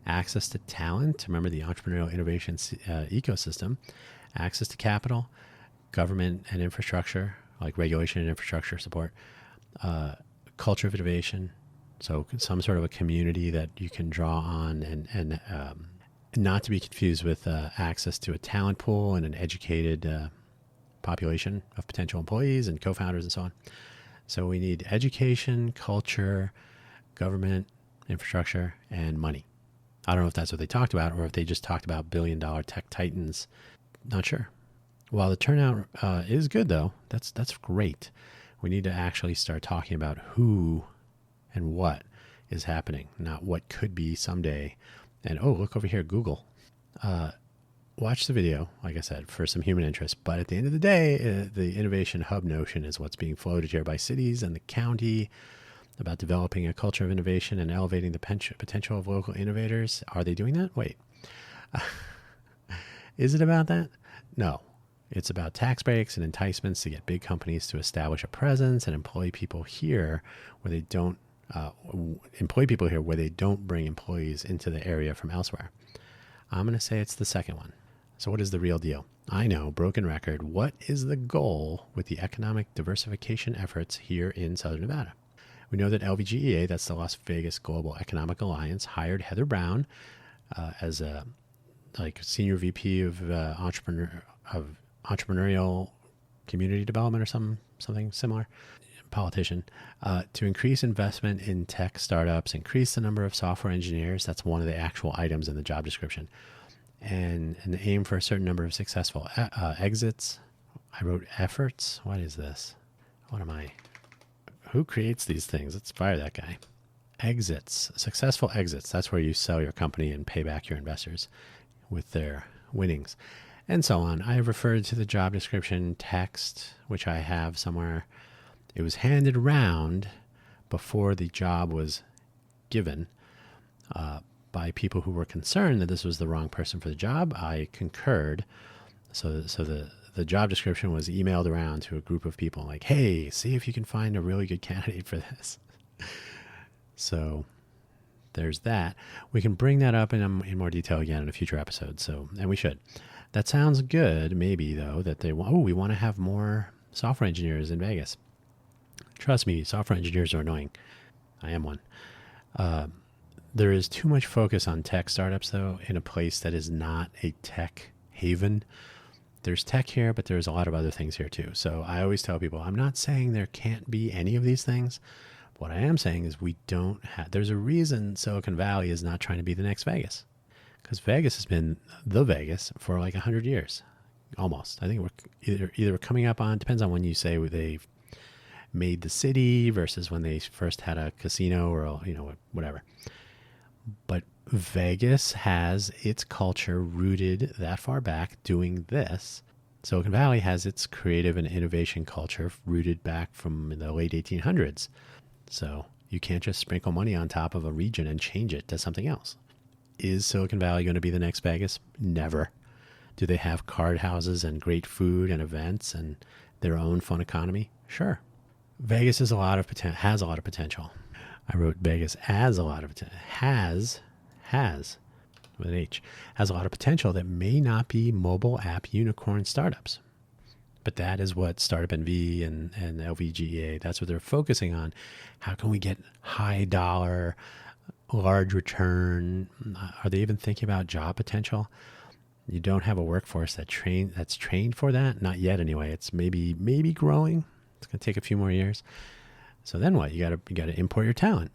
access to talent? Remember the entrepreneurial innovation ecosystem, access to capital, government and infrastructure, like regulation and infrastructure support, culture of innovation. So some sort of a community that you can draw on and not to be confused with access to a talent pool and an educated population of potential employees and co-founders and so on. So we need education, culture, government, infrastructure, and money. I don't know if that's what they talked about or if they just talked about billion-dollar tech titans. Not sure. While the turnout is good, though, that's great. We need to actually start talking about who and what is happening, not what could be someday. And, oh, look over here, Google. Watch the video, like I said, for some human interest. But at the end of the day, the innovation hub notion is what's being floated here by cities and the county about developing a culture of innovation and elevating the potential of local innovators. Are they doing that? Wait. Is it about that? No. It's about tax breaks and enticements to get big companies to establish a presence and employ people here where they don't bring employees into the area from elsewhere. I'm going to say it's the second one. So what is the real deal? I know, broken record. What is the goal with the economic diversification efforts here in Southern Nevada? We know that LVGEA, that's the Las Vegas Global Economic Alliance, hired Heather Brown as a senior VP of entrepreneurial community development or something similar, politician, to increase investment in tech startups, increase the number of software engineers. That's one of the actual items in the job description. And aim for a certain number of successful exits. I wrote efforts. What is this? What am I? Who creates these things? Let's fire that guy. Exits. Successful exits. That's where you sell your company and pay back your investors with their winnings. And so on. I have referred to the job description text, which I have somewhere. It was handed around before the job was given by people who were concerned that this was the wrong person for the job. I concurred. So the job description was emailed around to a group of people like, hey, see if you can find a really good candidate for this. So there's that. We can bring that up in more detail again in a future episode. And we should. That sounds good, maybe, though, that we want to have more software engineers in Vegas. Trust me, software engineers are annoying. I am one. There is too much focus on tech startups, though, in a place that is not a tech haven. There's tech here, but there's a lot of other things here, too. So I always tell people, I'm not saying there can't be any of these things. What I am saying is there's a reason Silicon Valley is not trying to be the next Vegas. Because Vegas has been the Vegas for like 100 years, almost. I think we're either coming up on, depends on when you say they made the city versus when they first had a casino or whatever. But Vegas has its culture rooted that far back doing this. Silicon Valley has its creative and innovation culture rooted back from the late 1800s. So you can't just sprinkle money on top of a region and change it to something else. Is Silicon Valley going to be the next Vegas? Never. Do they have card houses and great food and events and their own fun economy? Sure. Vegas has a lot of potential. I wrote Vegas has a lot of potential. Has with an H. Has a lot of potential that may not be mobile app unicorn startups. But that is what Startup NV and LVGEA, that's what they're focusing on. How can we get high dollar, large return? Are they even thinking about job potential? You don't have a workforce that's trained for that. Not yet, anyway. It's maybe growing. It's going to take a few more years. So then what? You got to import your talent.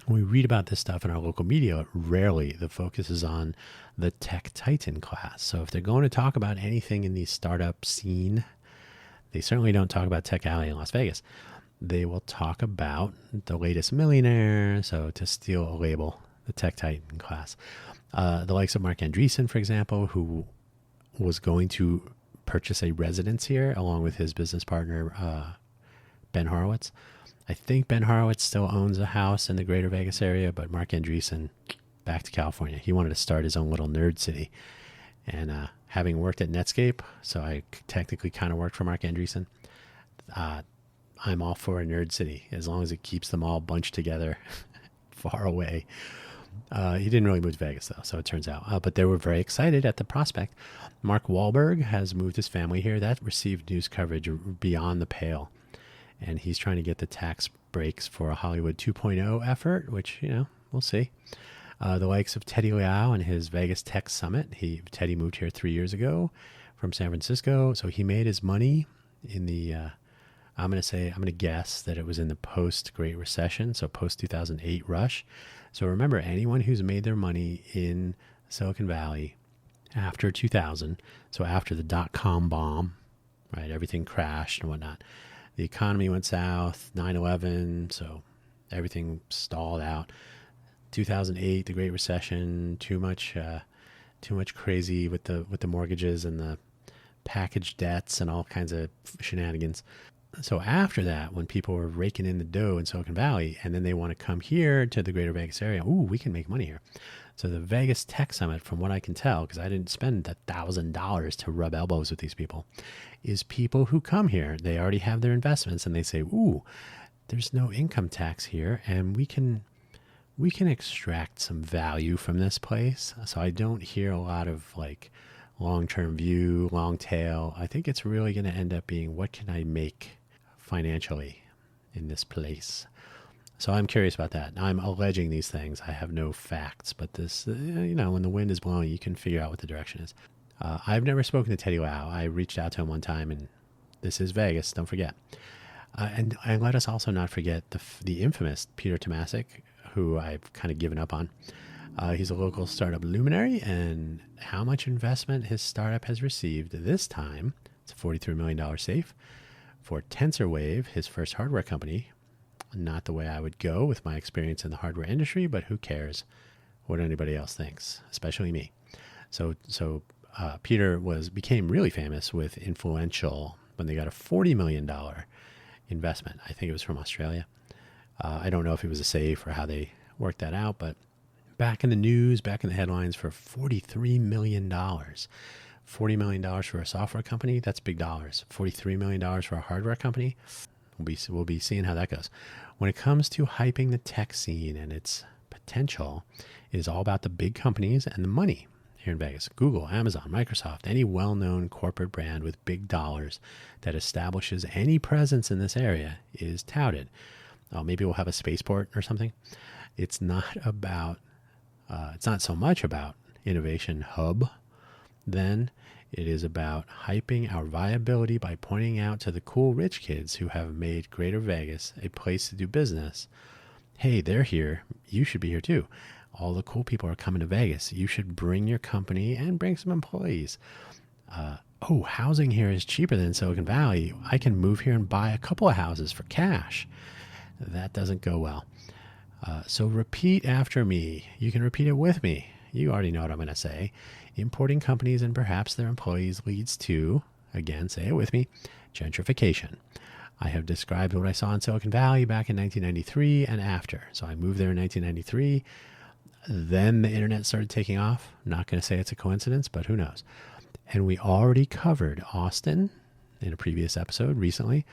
When we read about this stuff in our local media, rarely the focus is on the tech titan class. So if they're going to talk about anything in the startup scene, they certainly don't talk about Tech Alley in Las Vegas. They will talk about the latest millionaire. So to steal a label, the tech titan class. The likes of Mark Andreessen, for example, who was going to purchase a residence here along with his business partner, Ben Horowitz. I think Ben Horowitz still owns a house in the greater Vegas area, but Mark Andreessen, back to California. He wanted to start his own little nerd city. And having worked at Netscape, so I technically kind of worked for Mark Andreessen, I'm all for a nerd city, as long as it keeps them all bunched together far away. He didn't really move to Vegas, though, so it turns out. But they were very excited at the prospect. Mark Wahlberg has moved his family here. That received news coverage beyond the pale. And he's trying to get the tax breaks for a Hollywood 2.0 effort, which, we'll see. The likes of Teddy Liao and his Vegas Tech Summit. Teddy moved here 3 years ago from San Francisco. So he made his money in the, I'm going to guess that it was in the post-Great Recession, so post-2008 rush. So remember, anyone who's made their money in Silicon Valley after 2000, so after the dot-com bomb, right, everything crashed and whatnot. The economy went south, 9/11, so everything stalled out. 2008, the Great Recession, too much crazy with the mortgages and the package debts and all kinds of shenanigans. So after that, when people were raking in the dough in Silicon Valley, and then they want to come here to the greater Vegas area, ooh, we can make money here. So the Vegas Tech Summit, from what I can tell, because I didn't spend $1,000 to rub elbows with these people, is people who come here. They already have their investments, and they say, ooh, there's no income tax here, and we can extract some value from this place. So I don't hear a lot of like long-term view, long tail. I think it's really going to end up being, what can I make financially in this place? So I'm curious about that. Now, I'm alleging these things. I have no facts, but this, when the wind is blowing, you can figure out what the direction is. I've never spoken to Teddy Lau. I reached out to him one time, and this is Vegas, don't forget. And let us also not forget the infamous Peter Tomasic, who I've kind of given up on. He's a local startup luminary, and how much investment his startup has received this time, it's a $43 million safe, for TensorWave, his first hardware company. Not the way I would go with my experience in the hardware industry, but who cares what anybody else thinks, especially me. So Peter became really famous with Influential when they got a $40 million investment. I think it was from Australia. I don't know if it was a safe or how they worked that out, but back in the news, back in the headlines for $43 million. $40 million for a software company, that's big dollars. $43 million for a hardware company, we'll be seeing how that goes. When it comes to hyping the tech scene and its potential, it is all about the big companies and the money here in Vegas. Google, Amazon, Microsoft, any well-known corporate brand with big dollars that establishes any presence in this area is touted. Maybe we'll have a spaceport or something. It's not so much about innovation hub then. It is about hyping our viability by pointing out to the cool rich kids who have made Greater Vegas a place to do business. Hey, they're here. You should be here too. All the cool people are coming to Vegas. You should bring your company and bring some employees. Housing here is cheaper than Silicon Valley. I can move here and buy a couple of houses for cash. That doesn't go well. So repeat after me. You can repeat it with me. You already know what I'm going to say. Importing companies and perhaps their employees leads to, again, say it with me, gentrification. I have described what I saw in Silicon Valley back in 1993 and after. So I moved there in 1993. Then the internet started taking off. I'm not going to say it's a coincidence, but who knows. And we already covered Austin in a previous episode recently.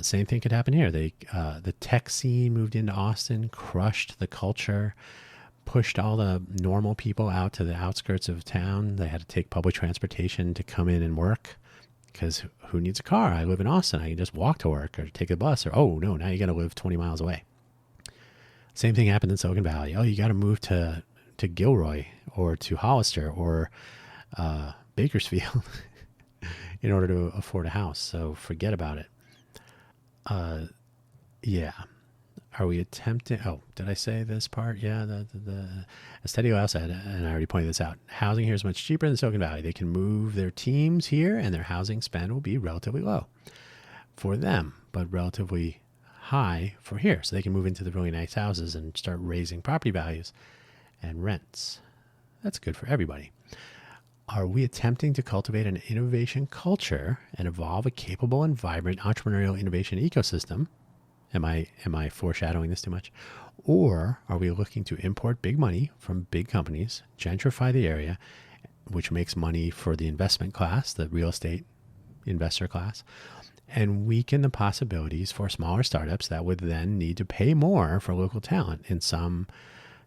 Same thing could happen here. The tech scene moved into Austin, crushed the culture, pushed all the normal people out to the outskirts of town. They had to take public transportation to come in and work because who needs a car? I live in Austin. I can just walk to work or take a bus, or, oh, no, now you got to live 20 miles away. Same thing happened in Silicon Valley. Oh, you got to move to Gilroy or to Hollister or Bakersfield in order to afford a house. So forget about it. Yeah. Are we attempting? Oh, did I say this part? Yeah. As Teddy Lau said, and I already pointed this out, housing here is much cheaper than Silicon Valley. They can move their teams here and their housing spend will be relatively low for them, but relatively high for here. So they can move into the really nice houses and start raising property values and rents. That's good for everybody. Are we attempting to cultivate an innovation culture and evolve a capable and vibrant entrepreneurial innovation ecosystem? Am I foreshadowing this too much? Or are we looking to import big money from big companies, gentrify the area, which makes money for the investment class, the real estate investor class, and weaken the possibilities for smaller startups that would then need to pay more for local talent, in some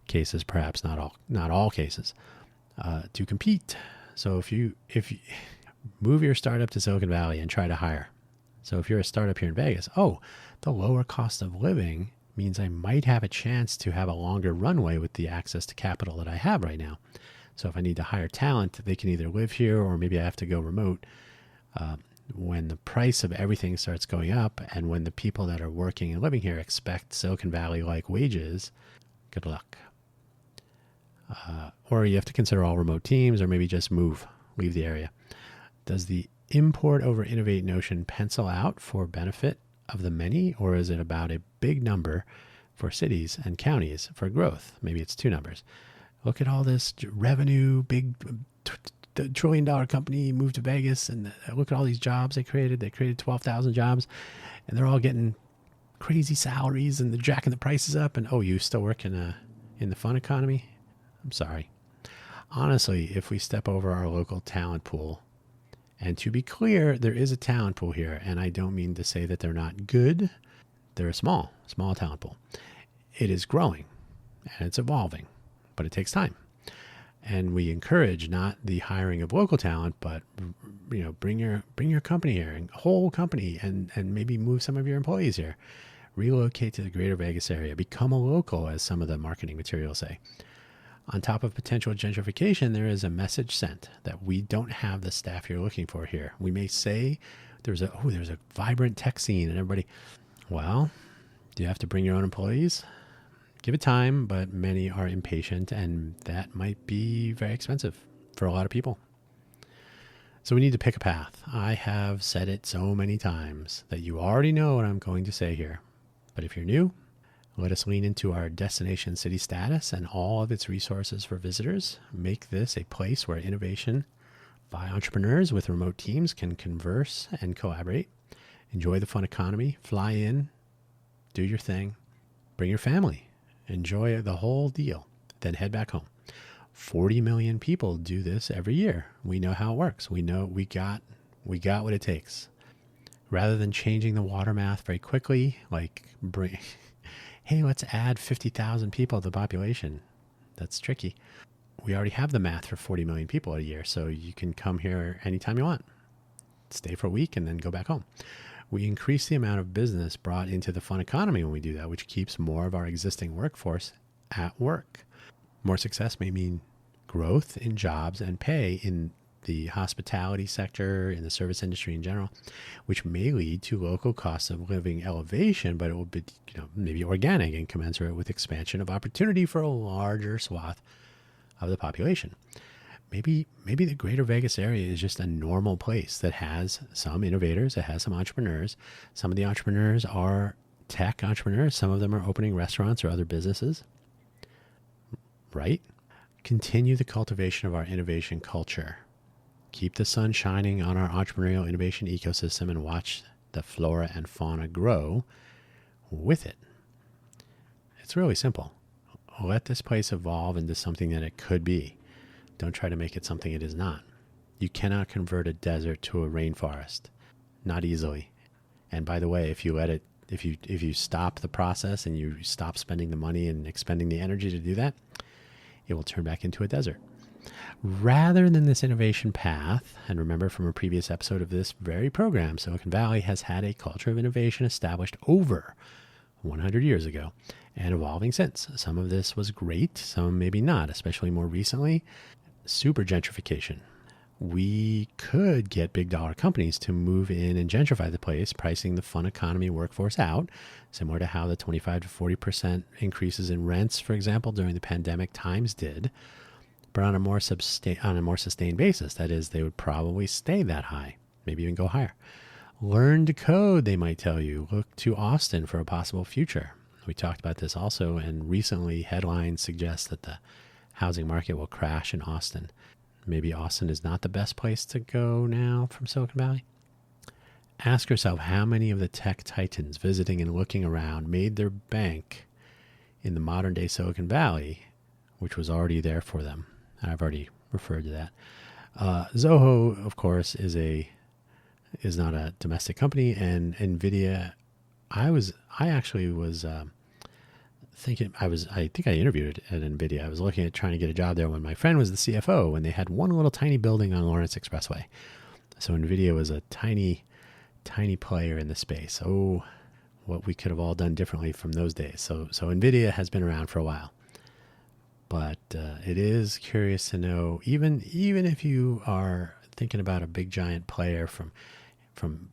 cases, perhaps not all cases, to compete. So if you move your startup to Silicon Valley and try to hire. So if you're a startup here in Vegas, the lower cost of living means I might have a chance to have a longer runway with the access to capital that I have right now. So if I need to hire talent, they can either live here or maybe I have to go remote. When the price of everything starts going up and when the people that are working and living here expect Silicon Valley-like wages, good luck. Or you have to consider all remote teams or maybe just leave the area. Does the import over innovate notion pencil out for benefit of the many, or is it about a big number for cities and counties for growth? Maybe it's two numbers. Look at all this revenue, big the $1 trillion company moved to Vegas, and look at all these jobs they created. They created 12,000 jobs, and they're all getting crazy salaries, and they're jacking the prices up. And oh, you still work in the fun economy? I'm sorry. Honestly, if we step over our local talent pool, and to be clear, there is a talent pool here, and I don't mean to say that they're not good. They're a small talent pool. It is growing, and it's evolving, but it takes time. And we encourage not the hiring of local talent, but bring your company here, and whole company, and maybe move some of your employees here. Relocate to the greater Vegas area. Become a local, as some of the marketing materials say. On top of potential gentrification, there is a message sent that we don't have the staff you're looking for here. We may say there's a vibrant tech scene and everybody. Well, do you have to bring your own employees? Give it time, but many are impatient, and that might be very expensive for a lot of people. So we need to pick a path. I have said it so many times that you already know what I'm going to say here. But if you're new, let us lean into our destination city status and all of its resources for visitors. Make this a place where innovation by entrepreneurs with remote teams can converse and collaborate. Enjoy the fun economy. Fly in, do your thing, bring your family. Enjoy the whole deal, then head back home. 40 million people do this every year. We know how it works. We know we got what it takes. Rather than changing the water math very quickly, hey, let's add 50,000 people to the population. That's tricky. We already have the math for 40 million people a year, so you can come here anytime you want. Stay for a week and then go back home. We increase the amount of business brought into the fun economy when we do that, which keeps more of our existing workforce at work. More success may mean growth in jobs and pay in the hospitality sector, in the service industry in general, which may lead to local costs of living elevation, but it will be maybe organic and commensurate with expansion of opportunity for a larger swath of the population. Maybe the greater Vegas area is just a normal place that has some innovators, that has some entrepreneurs. Some of the entrepreneurs are tech entrepreneurs. Some of them are opening restaurants or other businesses. Right? Continue the cultivation of our innovation culture. Keep the sun shining on our entrepreneurial innovation ecosystem and watch the flora and fauna grow with it. It's really simple. Let this place evolve into something that it could be. Don't try to make it something it is not. You cannot convert a desert to a rainforest. Not easily. And by the way, if you stop the process and you stop spending the money and expending the energy to do that, it will turn back into a desert. Rather than this innovation path, and remember from a previous episode of this very program, Silicon Valley has had a culture of innovation established over 100 years ago and evolving since. Some of this was great, some maybe not, especially more recently. Super gentrification. We could get big dollar companies to move in and gentrify the place, pricing the fun economy workforce out, similar to how the 25 to 40% increases in rents, for example, during the pandemic times did, but on a more sustained basis. That is, they would probably stay that high, maybe even go higher. Learn to code, they might tell you. Look to Austin for a possible future. We talked about this also, and recently headlines suggest that the housing market will crash in Austin. Maybe Austin is not the best place to go now from Silicon Valley. Ask yourself how many of the tech titans visiting and looking around made their bank in the modern day Silicon Valley, which was already there for them. I've already referred to that. Zoho, of course, is not a domestic company, and NVIDIA. I think I interviewed at NVIDIA. I was looking at trying to get a job there when my friend was the CFO, and they had one little tiny building on Lawrence Expressway. So NVIDIA was a tiny, tiny player in the space. Oh, what we could have all done differently from those days. So NVIDIA has been around for a while. But it is curious to know, even if you are thinking about a big giant player from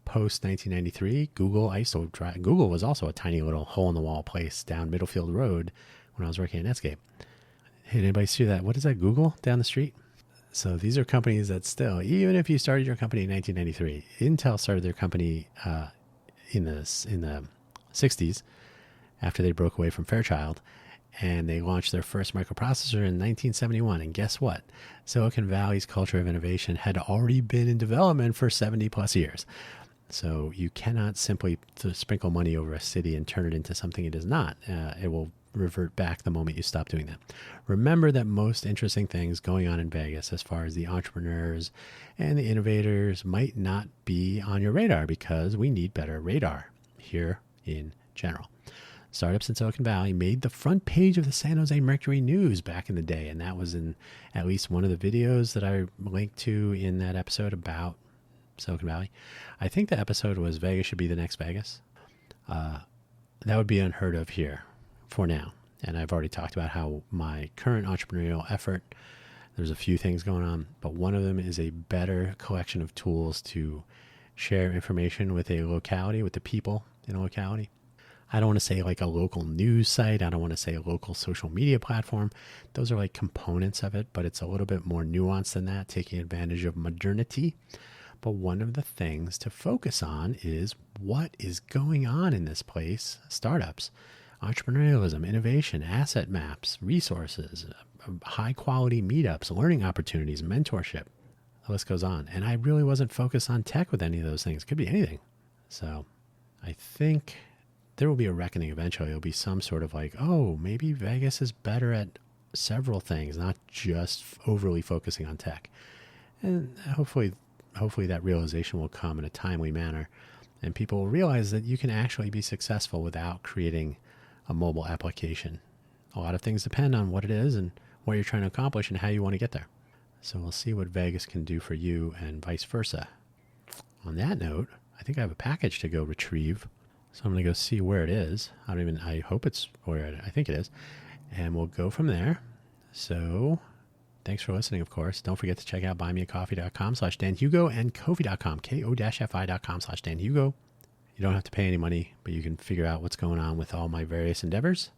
post 1993, Google was also a tiny little hole in the wall place down Middlefield Road when I was working at Netscape. Hey, anybody see that? What is that, Google down the street? So these are companies that still, even if you started your company in 1993, Intel started their company in the 60s after they broke away from Fairchild. And they launched their first microprocessor in 1971. And guess what? Silicon Valley's culture of innovation had already been in development for 70 plus years. So you cannot simply sprinkle money over a city and turn it into something it is not. It will revert back the moment you stop doing that. Remember that most interesting things going on in Vegas, as far as the entrepreneurs and the innovators, might not be on your radar because we need better radar here in general. Startups in Silicon Valley made the front page of the San Jose Mercury News back in the day, and that was in at least one of the videos that I linked to in that episode about Silicon Valley. I think the episode was Vegas should be the next Vegas. That would be unheard of here for now. And I've already talked about how my current entrepreneurial effort, there's a few things going on, but one of them is a better collection of tools to share information with a locality, with the people in a locality. I don't want to say like a local news site. I don't want to say a local social media platform. Those are like components of it, but it's a little bit more nuanced than that, taking advantage of modernity. But one of the things to focus on is what is going on in this place. Startups, entrepreneurialism, innovation, asset maps, resources, high quality meetups, learning opportunities, mentorship. The list goes on. And I really wasn't focused on tech with any of those things. It could be anything. So I think there will be a reckoning eventually. There'll be some sort of like, oh, maybe Vegas is better at several things, not just overly focusing on tech. And hopefully that realization will come in a timely manner, and people will realize that you can actually be successful without creating a mobile application. A lot of things depend on what it is and what you're trying to accomplish and how you want to get there. So we'll see what Vegas can do for you and vice versa. On that note, I think I have a package to go retrieve. So I'm going to go see where it is. I hope it's where I think it is. And we'll go from there. So thanks for listening, of course. Don't forget to check out buymeacoffee.com/DanHugo and Ko-fi.com, ko-fi.com/DanHugo. You don't have to pay any money, but you can figure out what's going on with all my various endeavors.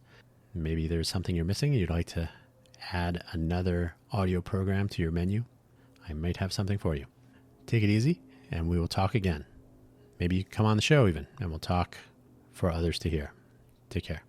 Maybe there's something you're missing and you'd like to add another audio program to your menu. I might have something for you. Take it easy, and we will talk again. Maybe you can come on the show even, and we'll talk for others to hear. Take care.